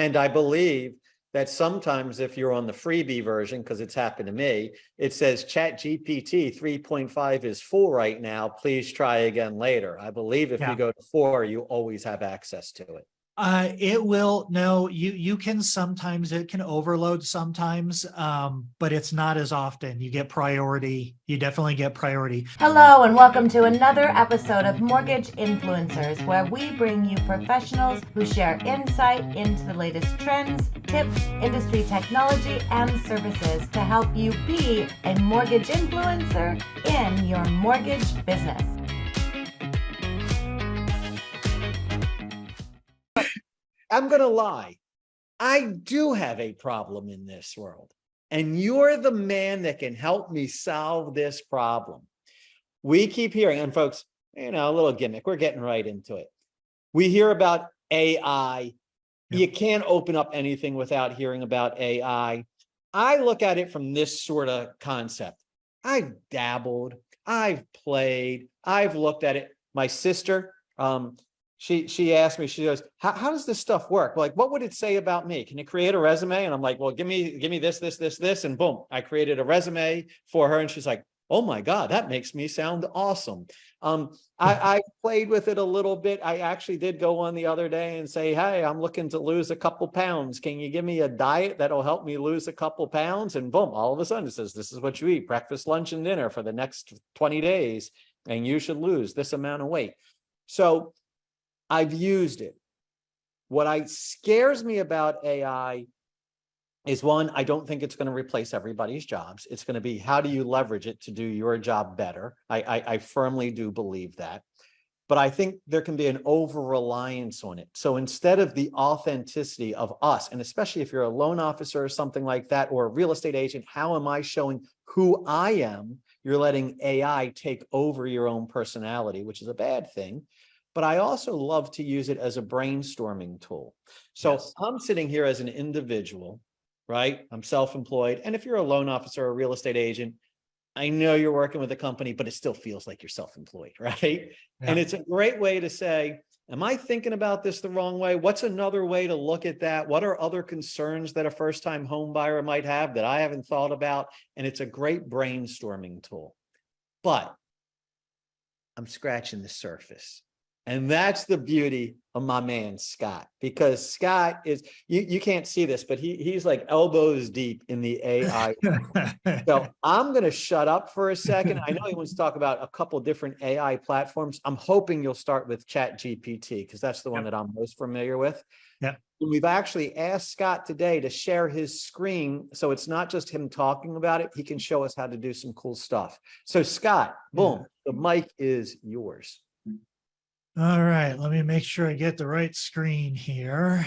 And I believe that sometimes if you're on the freebie version, because it's happened to me, it says ChatGPT 3.5 is full right now. Please try again later. I believe if you go to 4, you always have access to it. It will, no, you can sometimes, it can overload sometimes, but it's not as often. You get priority. You definitely get priority. Hello and welcome to another episode of Mortgage Influencers, where we bring you professionals who share insight into the latest trends, tips, industry technology, and services to help you be a mortgage influencer in your mortgage business. I'm going to lie. I do have a problem in this world, and you're the man that can help me solve this problem. We keep hearing, and folks, a little gimmick. We're getting right into it. We hear about AI. Yep. You can't open up anything without hearing about AI. I look at it from this sort of concept. I've dabbled, I've played, I've looked at it. My sister, she asked me, she goes, how does this stuff work? Like, what would it say about me? Can you create a resume? And I'm like, well, give me this. And boom, I created a resume for her. And she's like, oh my God, that makes me sound awesome. I played with it a little bit. I actually did go on the other day and say, hey, I'm looking to lose a couple pounds. Can you give me a diet that'll help me lose a couple pounds? And boom, all of a sudden it says, this is what you eat, breakfast, lunch, and dinner for the next 20 days. And you should lose this amount of weight. So I've used it. What scares me about AI is, one, I don't think it's going to replace everybody's jobs. It's going to be, how do you leverage it to do your job better? I firmly do believe that. But I think there can be an over-reliance on it. So instead of the authenticity of us, and especially if you're a loan officer or something like that, or a real estate agent, how am I showing who I am? You're letting AI take over your own personality, which is a bad thing. But I also love to use it as a brainstorming tool. So yes. I'm sitting here as an individual, right? I'm self-employed. And if you're a loan officer or a real estate agent, I know you're working with a company, but it still feels like you're self-employed, right? Yeah. And it's a great way to say, am I thinking about this the wrong way? What's another way to look at that? What are other concerns that a first-time home buyer might have that I haven't thought about? And it's a great brainstorming tool. But I'm scratching the surface. And that's the beauty of my man, Scott, because Scott is, you can't see this, but he's like elbows deep in the AI. So I'm going to shut up for a second. I know he wants to talk about a couple of different AI platforms. I'm hoping you'll start with ChatGPT, because that's the one that I'm most familiar with. Yeah. We've actually asked Scott today to share his screen. So it's not just him talking about it. He can show us how to do some cool stuff. So Scott, boom, the mic is yours. All right, let me make sure I get the right screen here.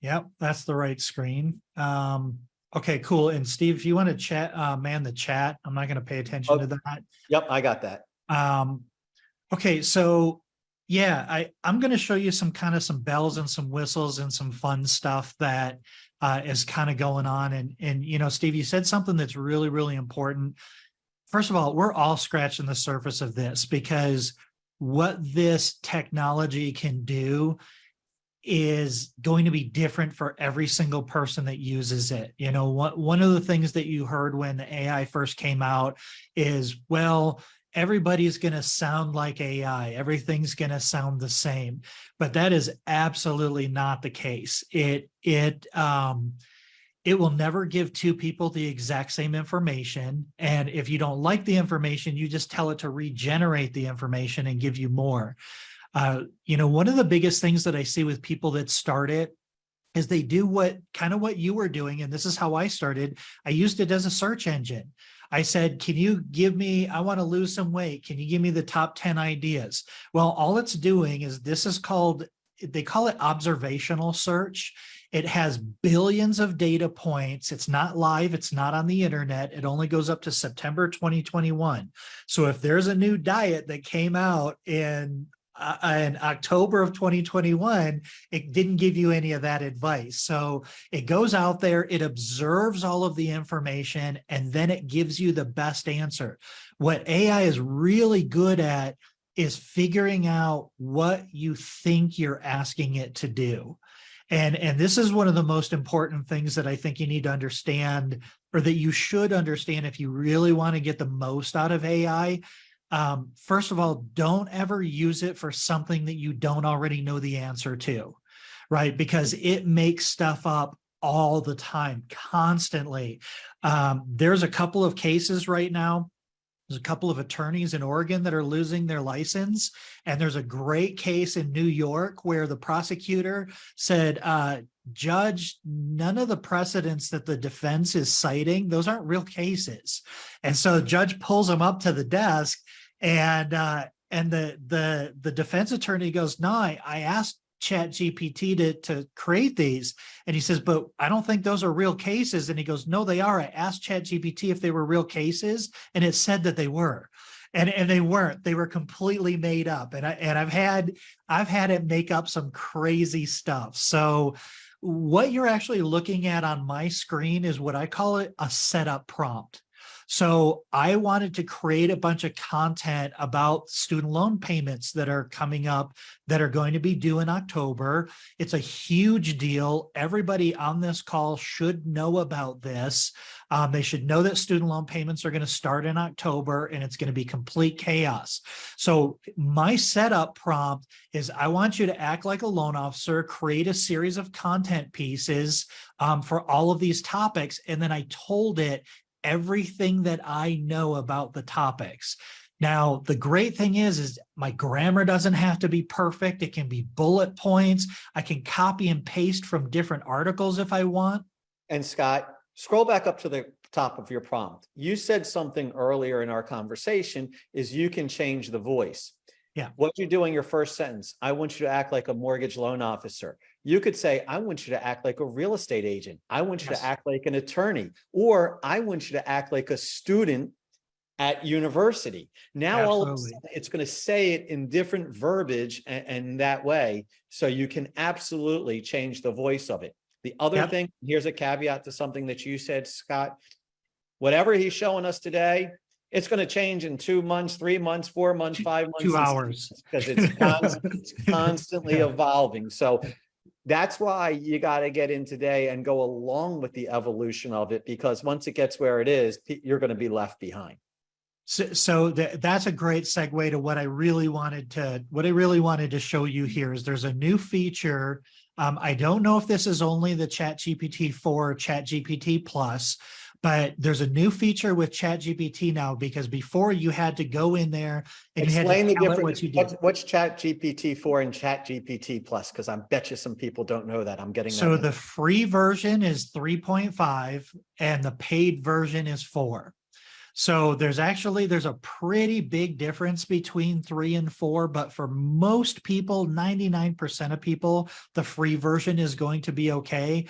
Yep, that's the right screen. Okay, cool. And Steve, if you want to chat, man the chat, I'm not going to pay attention to that. Yep, I got that. Okay, so yeah, I'm going to show you some bells and some whistles and some fun stuff that is kind of going on. And Steve, you said something that's really, really important. First of all, we're all scratching the surface of this, because what this technology can do is going to be different for every single person that uses it. One of the things that you heard when the AI first came out is, well, everybody's going to sound like AI. Everything's going to sound the same. But that is absolutely not the case. It will never give two people the exact same information. And if you don't like the information, you just tell it to regenerate the information and give you more. One of the biggest things that I see with people that start it is they do what you were doing. And this is how I started. I used it as a search engine. I said, can you give me, I want to lose some weight. Can you give me the top 10 ideas? Well, all it's doing is, they call it observational search. It has billions of data points. It's not live. It's not on the internet. It only goes up to September 2021. So if there's a new diet that came out in October of 2021, it didn't give you any of that advice. So it goes out there, it observes all of the information, and then it gives you the best answer. What AI is really good at is figuring out what you think you're asking it to do. And this is one of the most important things that I think you need to understand, or that you should understand if you really want to get the most out of AI. First of all, don't ever use it for something that you don't already know the answer to, right? Because it makes stuff up all the time, constantly. There's a couple of cases right now. There's a couple of attorneys in Oregon that are losing their license. And there's a great case in New York where the prosecutor said, Judge, none of the precedents that the defense is citing, those aren't real cases. And so the judge pulls them up to the desk, and the defense attorney goes, no, I asked ChatGPT to create these. And he says, but I don't think those are real cases. And he goes, no, they are. I asked ChatGPT if they were real cases, and it said that they were. And they weren't. They were completely made up. And I've had it make up some crazy stuff. So what you're actually looking at on my screen is what I call it a setup prompt. So I wanted to create a bunch of content about student loan payments that are coming up, that are going to be due in October. It's a huge deal. Everybody on this call should know about this. They should know that student loan payments are going to start in October, and it's going to be complete chaos. So my setup prompt is, I want you to act like a loan officer, create a series of content pieces for all of these topics. And then I told it everything that I know about the topics. Now, the great thing is my grammar doesn't have to be perfect. It can be bullet points. I can copy and paste from different articles if I want. And Scott, scroll back up to the top of your prompt. You said something earlier in our conversation is you can change the voice. Yeah. What you do in your first sentence, I want you to act like a mortgage loan officer. You could say, I want you to act like a real estate agent. I want you to act like an attorney, or I want you to act like a student at university. Now, all of a sudden, it's going to say it in different verbiage and that way. So you can absolutely change the voice of it. The other thing, here's a caveat to something that you said, Scott. Whatever he's showing us today, it's going to change in 2 months, 3 months, 4 months, 5 months. 2 hours. Because it's constantly evolving. So that's why you got to get in today and go along with the evolution of it, because once it gets where it is, you're going to be left behind. So that's a great segue to what I really wanted to show you here. Is there's a new feature. I don't know if this is only the ChatGPT 4 or ChatGPT Plus, but there's a new feature with ChatGPT now, because before you had to go in there and explain you had to the difference. what you did. What's ChatGPT 4 and ChatGPT Plus? Because I bet you some people don't know that. I'm getting so that. The free version is 3.5 and the paid version is 4. So there's a pretty big difference between 3 and 4, but for most people, 99% of people, the free version is going to be okay.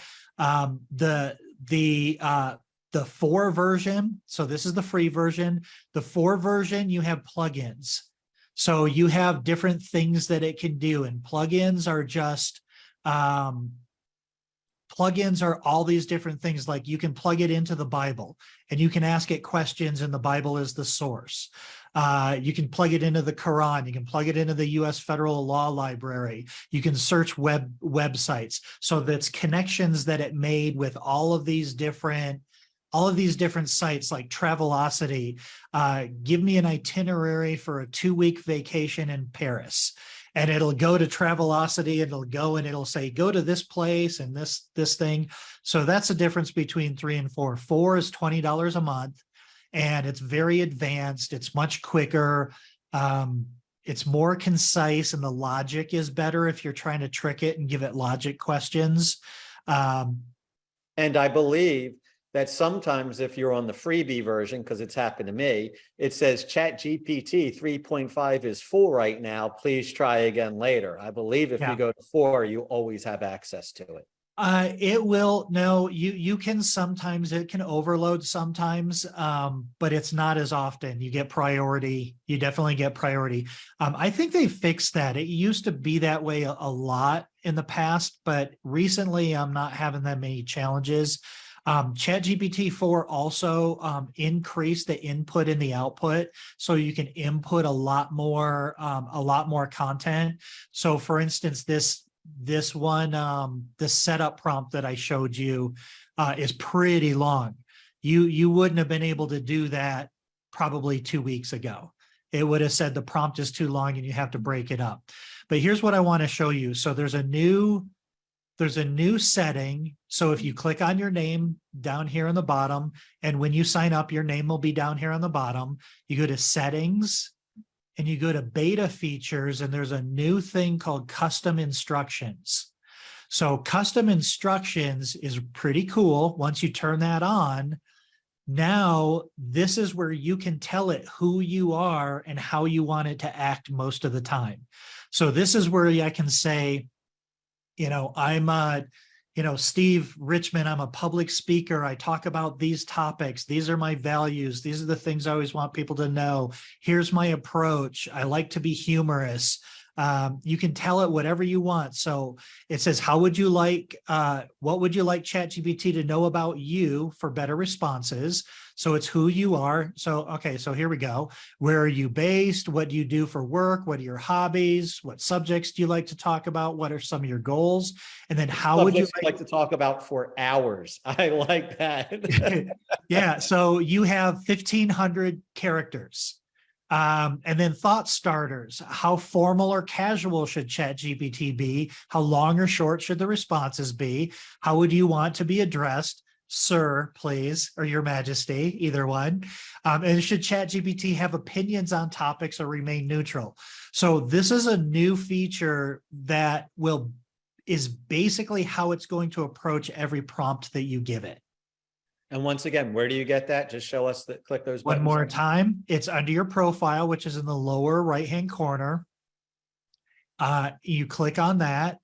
The 4 version, so this is the free version. The 4 version, you have plugins. So you have different things that it can do, and plugins are just plugins are all these different things. Like you can plug it into the Bible and you can ask it questions, and the Bible is the source. You can plug it into the Quran. You can plug it into the U.S. Federal Law Library. You can search websites. So that's connections that it made with all of these different sites like Travelocity. Give me an itinerary for a 2-week vacation in Paris. And it'll go to Travelocity, and it'll go and it'll say, go to this place and this thing. So that's the difference between 3 and 4. 4 is $20 a month, and it's very advanced. It's much quicker. It's more concise, and the logic is better if you're trying to trick it and give it logic questions. And I believe that sometimes if you're on the freebie version, because it's happened to me, it says ChatGPT 3.5 is full right now. Please try again later. I believe if you go to 4, you always have access to it. It will. No, you can sometimes, it can overload sometimes, but it's not as often. You get priority. You definitely get priority. I think they fixed that. It used to be that way a lot in the past, but recently I'm not having that many challenges. ChatGPT 4 also increased the input and the output, so you can input a lot more content. So, for instance, this one, the setup prompt that I showed you is pretty long. You wouldn't have been able to do that probably 2 weeks ago. It would have said the prompt is too long and you have to break it up. But here's what I want to show you. So there's a new setting. So if you click on your name down here on the bottom, and when you sign up, your name will be down here on the bottom. You go to settings and you go to beta features, and there's a new thing called custom instructions. So custom instructions is pretty cool. Once you turn that on, now this is where you can tell it who you are and how you want it to act most of the time. So this is where I can say, I'm Steve Richmond, I'm a public speaker. I talk about these topics. These are my values. These are the things I always want people to know. Here's my approach. I like to be humorous. You can tell it whatever you want. So it says, what would you like ChatGPT to know about you for better responses? So it's who you are. So, okay, so here we go. Where are you based? What do you do for work? What are your hobbies? What subjects do you like to talk about? What are some of your goals? And then how would you like to talk about for hours? I like that. Yeah, so you have 1,500 characters. And then thought starters. How formal or casual should ChatGPT be? How long or short should the responses be? How would you want to be addressed? Sir, please, or Your Majesty, either one. And should ChatGPT have opinions on topics or remain neutral? So this is a new feature that is basically how it's going to approach every prompt that you give it. And once again, where do you get that? Just show us that, click those buttons. One more time. It's under your profile, which is in the lower right-hand corner. You click on that.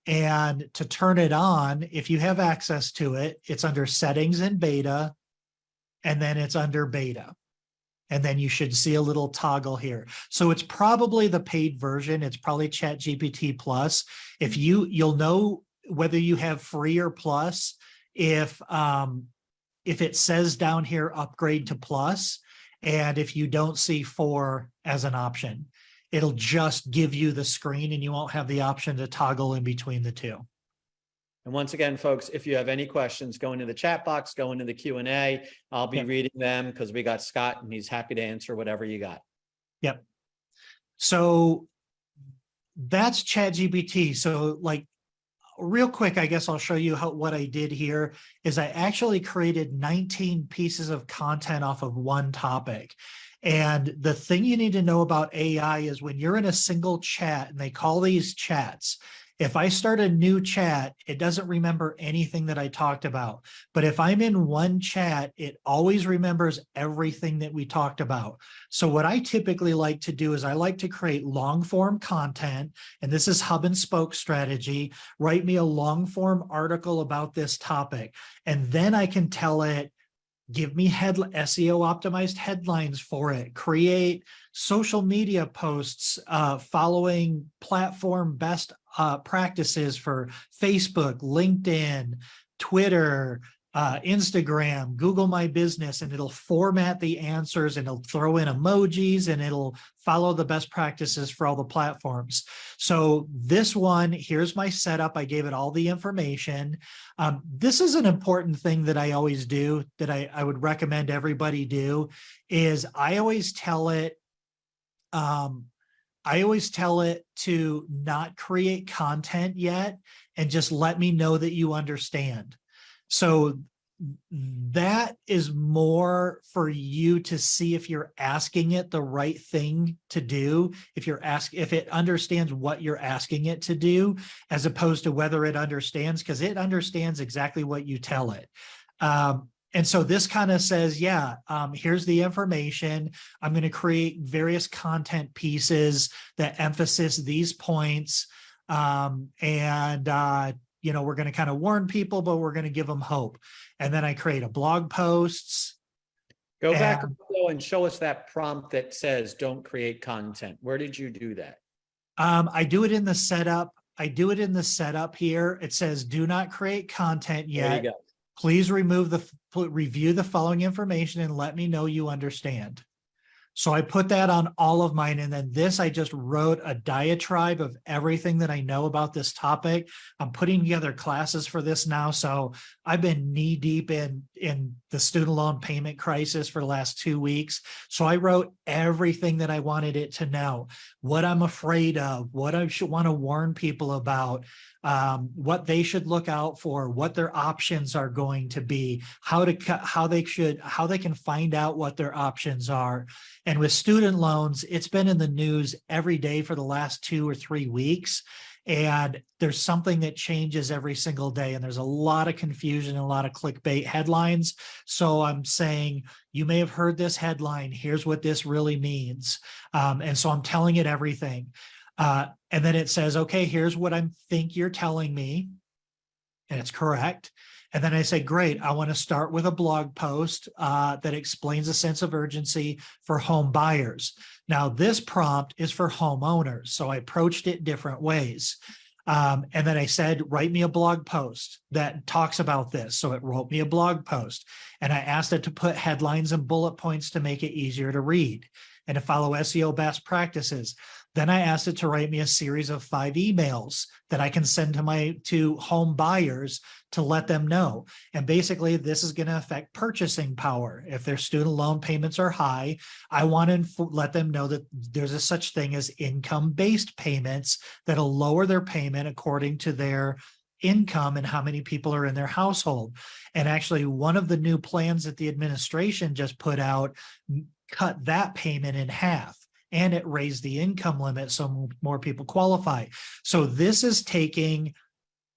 And to turn it on, if you have access to it, it's under settings and beta, and then it's under beta. And then you should see a little toggle here. So it's probably the paid version. It's probably ChatGPT Plus. If you'll know whether you have free or plus, if it says down here, upgrade to plus, and if you don't see 4 as an option, it'll just give you the screen and you won't have the option to toggle in between the two. And once again, folks, if you have any questions, go into the chat box, go into the Q&A. I'll be reading them because we got Scott and he's happy to answer whatever you got. Yep. So that's ChatGPT. So real quick, I guess I'll show you what I did here is I actually created 19 pieces of content off of one topic. And the thing you need to know about AI is when you're in a single chat, and they call these chats, if I start a new chat, it doesn't remember anything that I talked about. But if I'm in one chat, it always remembers everything that we talked about. So what I typically like to do is I like to create long form content, and this is hub and spoke strategy. Write me a long form article about this topic. And then I can tell it, give me SEO optimized headlines for it, create social media posts following platform best practices for Facebook, LinkedIn, Twitter, Instagram, Google My Business, and it'll format the answers and it'll throw in emojis and it'll follow the best practices for all the platforms. So this one, here's my setup. I gave it all the information. This is an important thing that I always do, that I would recommend everybody do, is I always tell it to not create content yet and just let me know that you understand. So that is more for you to see if you're asking it the right thing to do, if it understands what you're asking it to do, as opposed to whether it understands, because it understands exactly what you tell it. And so this kind of says, here's the information. I'm going to create various content pieces that emphasize these points. We're going to kind of warn people, but we're going to give them hope. And then I create a blog posts. Go back and show us that prompt that says, don't create content. Where did you do that? I do it in the setup. Here. It says, do not create content yet. There you go. Please review the following information and let me know you understand. So I put that on all of mine. And then this, I just wrote a diatribe of everything that I know about this topic. I'm putting together classes for this now. So I've been knee deep in the student loan payment crisis for the last 2 weeks. So I wrote everything that I wanted it to know, what I'm afraid of, what I should want to warn people about, what they should look out for, what their options are going to be, how they can find out what their options are. And with student loans, it's been in the news every day for the last 2 or 3 weeks. And there's something that changes every single day. And there's a lot of confusion and a lot of clickbait headlines. So I'm saying, you may have heard this headline. Here's what this really means. And so I'm telling it everything. And then it says, okay, here's what I think you're telling me. And it's correct. And then I say, great, I want to start with a blog post that explains a sense of urgency for home buyers. Now, this prompt is for homeowners, so I approached it different ways. And then I said, write me a blog post that talks about this. So it wrote me a blog post. And I asked it to put headlines and bullet points to make it easier to read and to follow SEO best practices. Then I asked it to write me a series of 5 emails that I can send to home buyers to let them know. And basically, this is going to affect purchasing power. If their student loan payments are high, I want to let them know that there's a such thing as income-based payments that'll lower their payment according to their income and how many people are in their household. And actually, one of the new plans that the administration just put out cut that payment in half. And it raised the income limit so more people qualify. So this is taking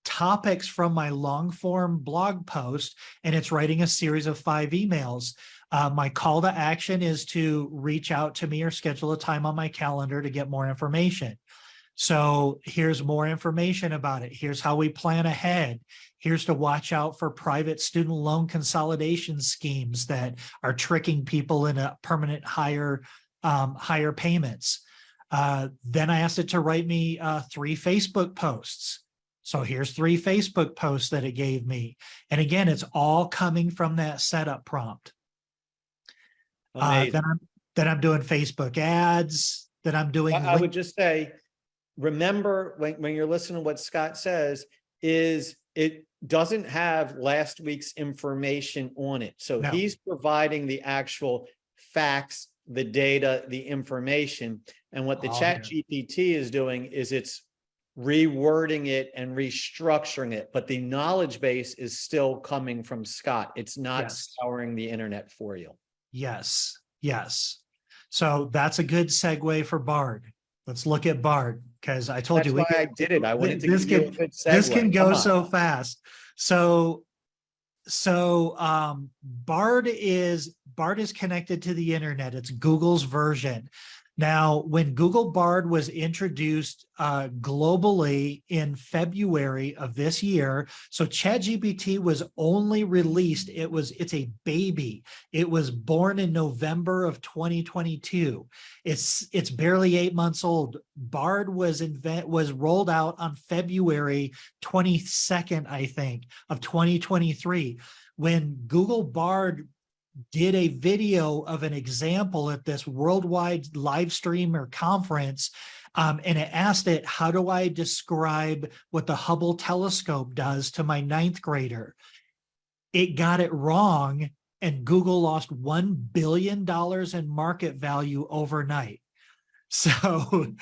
topics from my long form blog post, and it's writing a series of 5 emails. My call to action is to reach out to me or schedule a time on my calendar to get more information. So here's more information about it. Here's how we plan ahead. Here's to watch out for private student loan consolidation schemes that are tricking people into permanent higher payments. Then I asked it to write me 3 Facebook posts. So here's 3 Facebook posts that it gave me. And again, it's all coming from that setup prompt. Then I'm doing Facebook ads, that I'm doing. I would just say, remember when you're listening to what Scott says, is it doesn't have last week's information on it. So No. He's providing the actual facts, the data, the information. And what the ChatGPT is doing is it's rewording it and restructuring it, but the knowledge base is still coming from Scott. It's not scouring the internet for you. Yes. So that's a good segue for Bard. Let's look at Bard, because I told you why I did it. I wanted to give you a good segue. This can go so fast. So Bard is connected to the internet. It's Google's version. Now, when Google Bard was introduced globally in February of this year, so ChatGPT was only released, it's a baby. It was born in November of 2022. It's barely 8 months old. Bard was rolled out on February 22nd, I think, of 2023. When Google Bard did a video of an example at this worldwide live stream or conference, and it asked it, how do I describe what the Hubble telescope does to my 9th grader? It got it wrong, and Google lost $1 billion in market value overnight. So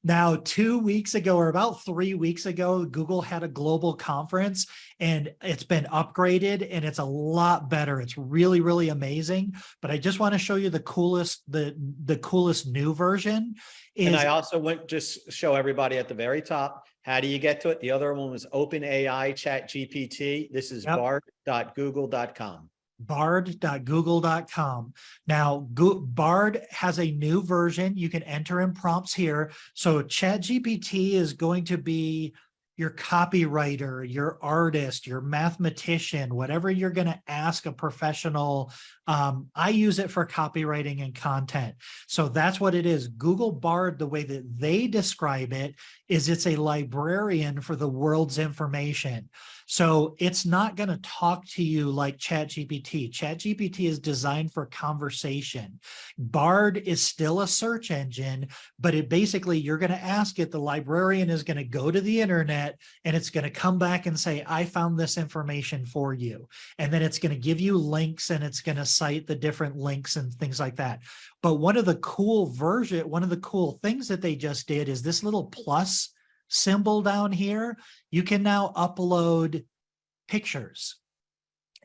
now 2 weeks ago, or about 3 weeks ago, Google had a global conference, and it's been upgraded and it's a lot better. It's really, really amazing. But I just want to show you the coolest new version. And I also want to just show everybody at the very top, how do you get to it? The other one was OpenAI ChatGPT. This is bard.google.com. Bard.google.com. Now, Bard has a new version. You can enter in prompts here. So ChatGPT is going to be your copywriter, your artist, your mathematician, whatever you're going to ask a professional. I use it for copywriting and content. So that's what it is. Google Bard, the way that they describe it, is it's a librarian for the world's information. So it's not going to talk to you like ChatGPT. ChatGPT is designed for conversation. Bard is still a search engine, but it basically, you're going to ask it, the librarian is going to go to the internet and it's going to come back and say, I found this information for you. And then it's going to give you links and it's going to cite the different links and things like that. But one of the cool things that they just did is this little plus symbol down here. You can now upload pictures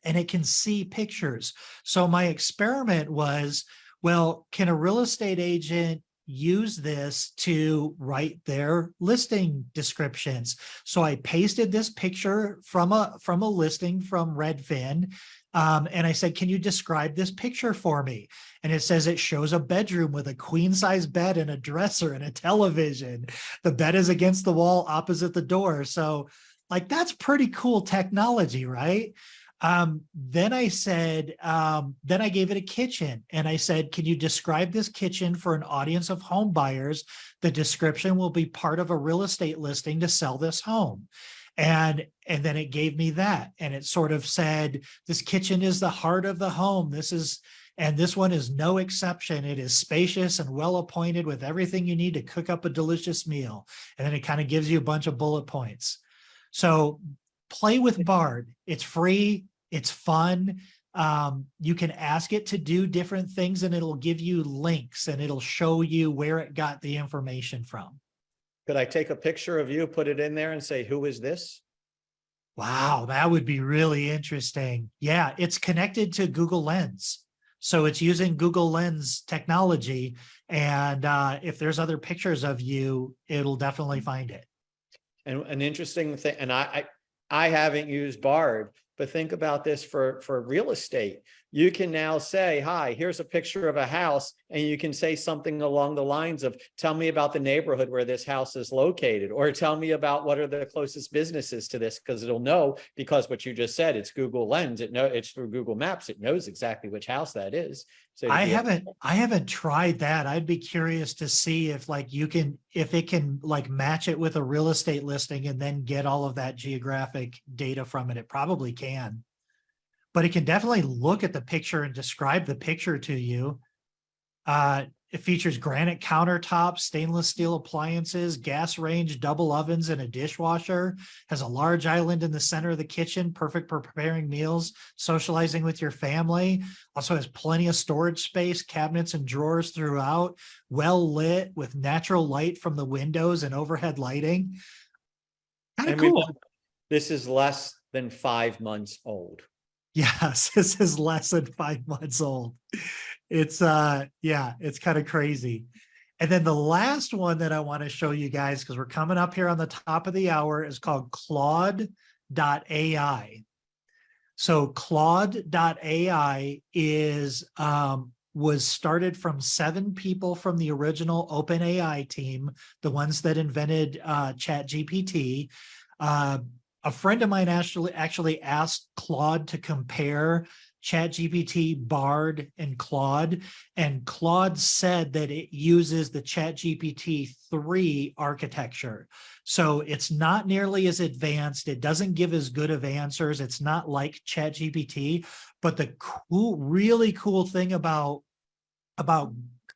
and it can see pictures. So my experiment was, well, can a real estate agent use this to write their listing descriptions? So I pasted this picture from a listing from Redfin. And I said, can you describe this picture for me? And it says it shows a bedroom with a queen size bed and a dresser and a television. The bed is against the wall opposite the door. So like, that's pretty cool technology, right? Then I said, then I gave it a kitchen and I said, can you describe this kitchen for an audience of home buyers? The description will be part of a real estate listing to sell this home. And then it gave me that. And it sort of said, this kitchen is the heart of the home. This one is no exception. It is spacious and well appointed with everything you need to cook up a delicious meal. And then it kind of gives you a bunch of bullet points. So play with Bard. It's free. It's fun. You can ask it to do different things and it'll give you links and it'll show you where it got the information from. Could I take a picture of you, put it in there and say, who is this? Wow, that would be really interesting. Yeah, it's connected to Google Lens. So it's using Google Lens technology. And if there's other pictures of you, it'll definitely find it. And an interesting thing, and I haven't used Bard, but think about this for real estate. You can now say, hi, here's a picture of a house. And you can say something along the lines of, tell me about the neighborhood where this house is located, or tell me about what are the closest businesses to this, because it'll know, because what you just said, it's Google Lens. It's through Google Maps. It knows exactly which house that is. So I haven't tried that. I'd be curious to see if if it can like match it with a real estate listing and then get all of that geographic data from it. It probably can. But it can definitely look at the picture and describe the picture to you. It features granite countertops, stainless steel appliances, gas range, double ovens, and a dishwasher. Has a large island in the center of the kitchen, perfect for preparing meals, socializing with your family. Also has plenty of storage space, cabinets and drawers throughout, well lit with natural light from the windows and overhead lighting. Kind of cool. This is less than 5 months old. Yes, this is less than 5 months old. It's it's kind of crazy. And then the last one that I want to show you guys, because we're coming up here on the top of the hour, is called Claude.ai. So Claude.ai was started from 7 people from the original OpenAI team, the ones that invented ChatGPT. A friend of mine actually asked Claude to compare ChatGPT, Bard, and Claude said that it uses the ChatGPT 3 architecture. So it's not nearly as advanced. It doesn't give as good of answers. It's not like ChatGPT, but the really cool thing about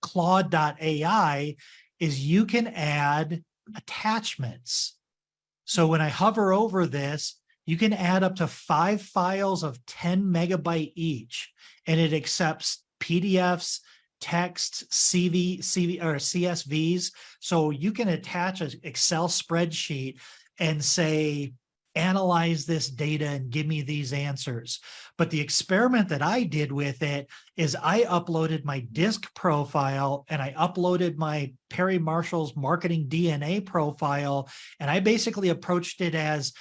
Claude.ai is you can add attachments. So when I hover over this, you can add up to 5 files of 10 megabyte each, and it accepts PDFs, text, CV or CSVs. So you can attach an Excel spreadsheet and say, analyze this data and give me these answers. But the experiment that I did with it is I uploaded my DISC profile and I uploaded my Perry Marshall's marketing DNA profile. And I basically approached it as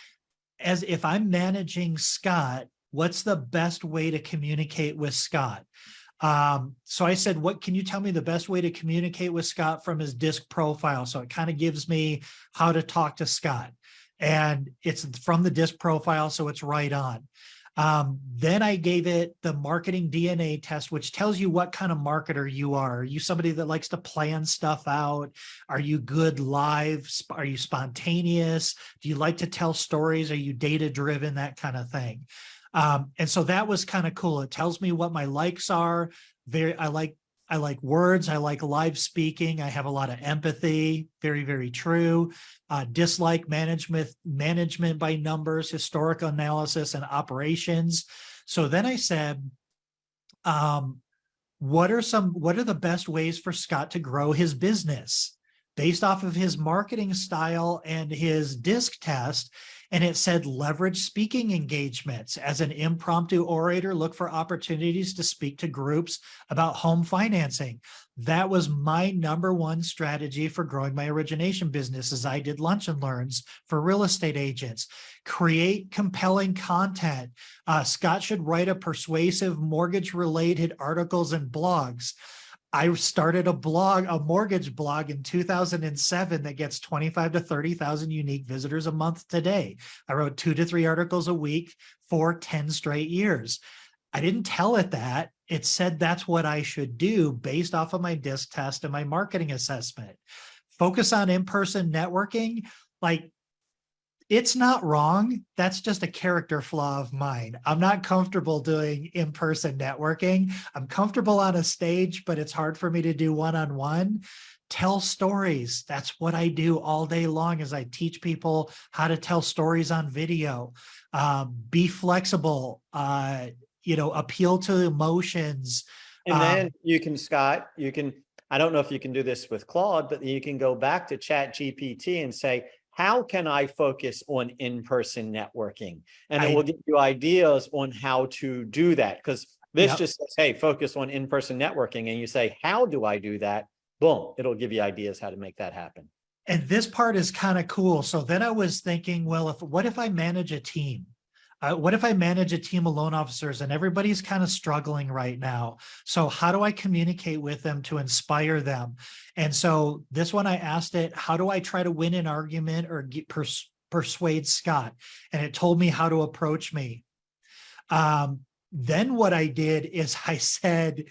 if I'm managing Scott, what's the best way to communicate with Scott? So I said, what can you tell me the best way to communicate with Scott from his DISC profile? So it kind of gives me how to talk to Scott. And it's from the DISC profile, so it's right on. Then I gave it the marketing DNA test, which tells you what kind of marketer you are. Are you somebody that likes to plan stuff out? Are you good live? Are you spontaneous? Do you like to tell stories? Are you data driven? That kind of thing. And so that was kind of cool. It tells me what my likes are. I like words. I like live speaking. I have a lot of empathy. Very, very true. Dislike management by numbers, historical analysis, and operations. So then I said, what are the best ways for Scott to grow his business based off of his marketing style and his DISC test? And it said leverage speaking engagements. As an impromptu orator, look for opportunities to speak to groups about home financing. That was my number one strategy for growing my origination business, as I did lunch and learns for real estate agents. Create compelling content. Scott should write a persuasive mortgage-related articles and blogs. I started a mortgage blog in 2007 that gets 25 to 30,000 unique visitors a month today. I wrote 2 to 3 articles a week for 10 straight years. I didn't tell it that. It said that's what I should do based off of my DISC test and my marketing assessment. Focus on in-person networking. Like, it's not wrong. That's just a character flaw of mine. I'm not comfortable doing in-person networking. I'm comfortable on a stage, but it's hard for me to do one-on-one. Tell stories. That's what I do all day long, is I teach people how to tell stories on video. Be flexible, appeal to emotions. And then you can, Scott, I don't know if you can do this with Claude, but you can go back to ChatGPT and say, how can I focus on in-person networking? And it will give you ideas on how to do that. Because this just says, hey, focus on in-person networking. And you say, how do I do that? Boom, it'll give you ideas how to make that happen. And this part is kind of cool. So then I was thinking, well, what if I manage a team? What if I manage a team of loan officers and everybody's kind of struggling right now? So how do I communicate with them to inspire them? And so this one, I asked it, how do I try to win an argument or persuade Scott? And it told me how to approach me. Then what I did is I said,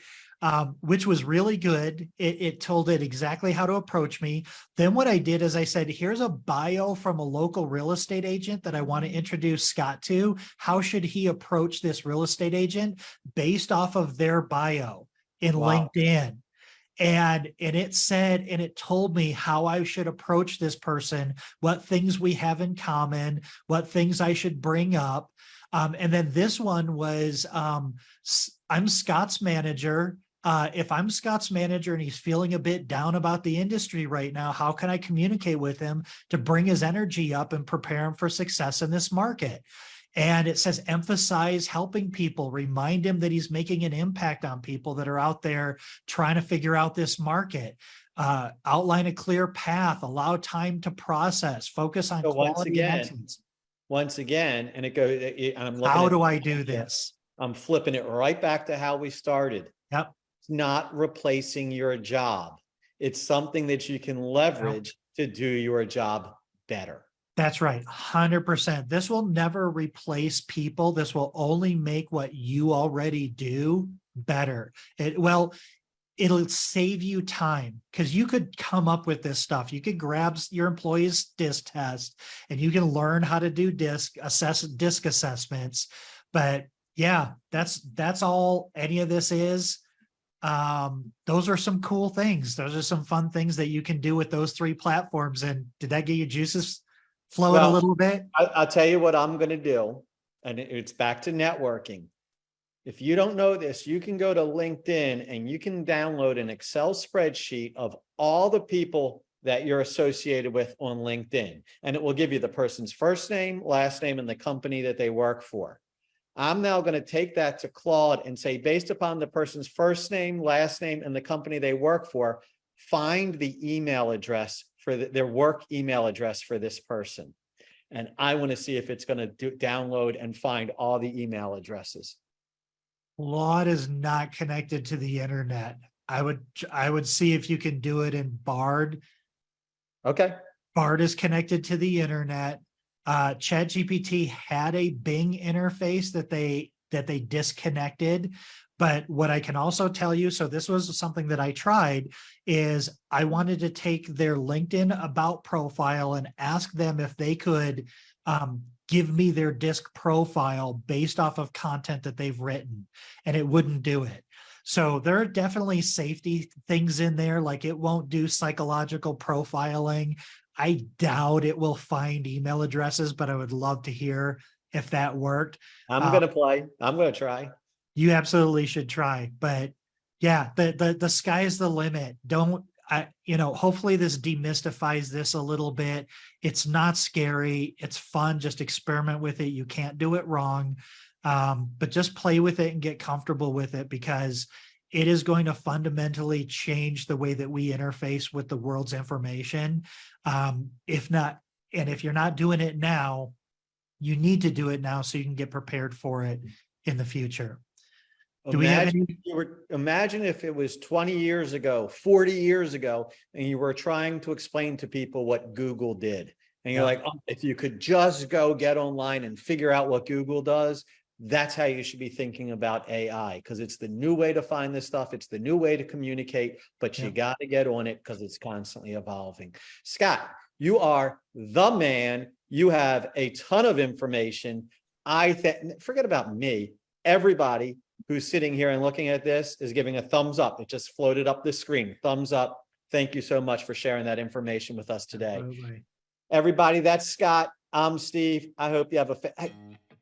which was really good. It told it exactly how to approach me. Then what I did is I said, here's a bio from a local real estate agent that I want to introduce Scott to. How should he approach this real estate agent based off of their bio in LinkedIn? And it said, and it told me how I should approach this person, what things we have in common, what things I should bring up. And then this one was, I'm Scott's manager. If I'm Scott's manager and he's feeling a bit down about the industry right now, how can I communicate with him to bring his energy up and prepare him for success in this market? And it says, emphasize helping people, remind him that he's making an impact on people that are out there trying to figure out this market. Outline a clear path, allow time to process, focus on quality actions. Once again, and it goes, I'm looking how do I do this? I'm flipping it right back to how we started. Yep. It's not replacing your job. It's something that you can leverage to do your job better. That's right. 100%. This will never replace people. This will only make what you already do better. It'll save you time, because you could come up with this stuff. You could grab your employee's DISC test and you can learn how to do DISC assessments. But yeah, that's all any of this is. Those are some cool things. Those are some fun things that you can do with those 3 platforms. And did that get your juices flowing a little bit? I'll tell you what I'm going to do. And it's back to networking. If you don't know this, you can go to LinkedIn and you can download an Excel spreadsheet of all the people that you're associated with on LinkedIn. And it will give you the person's first name, last name, and the company that they work for. I'm now going to take that to Claude and say, based upon the person's first name, last name, and the company they work for, find the email address for their work email address for this person. And I want to see if it's going to download and find all the email addresses. Claude is not connected to the internet. I would see if you can do it in Bard. Okay. Bard is connected to the internet. ChatGPT had a Bing interface that they disconnected. But what I can also tell you, so this was something that I tried, is I wanted to take their LinkedIn About profile and ask them if they could give me their disc profile based off of content that they've written, and it wouldn't do it. So there are definitely safety things in there, like it won't do psychological profiling. I doubt it will find email addresses, but I would love to hear if that worked. I'm going to play. I'm going to try. You absolutely should try. But yeah, the sky is the limit. Hopefully this demystifies this a little bit. It's not scary. It's fun. Just experiment with it. You can't do it wrong. But just play with it and get comfortable with it, because it is going to fundamentally change the way that we interface with the world's information. If you're not doing it now, you need to do it now so you can get prepared for it in the future. Imagine if it was 20 years ago, 40 years ago, and you were trying to explain to people what Google did. And you're like, oh, if you could just go get online and figure out what Google does, that's how you should be thinking about AI, because it's the new way to find this stuff. It's the new way to communicate, but you got to get on it because it's constantly evolving. Scott, you are the man. You have a ton of information. Forget about me. Everybody who's sitting here and looking at this is giving a thumbs up. It just floated up the screen. Thumbs up. Thank you so much for sharing that information with us today. Absolutely. Everybody, that's Scott. I'm Steve. I hope you have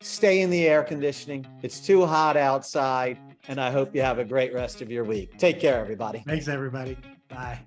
stay in the air conditioning. It's too hot outside, and I hope you have a great rest of your week. Take care, everybody. Thanks, everybody. Bye.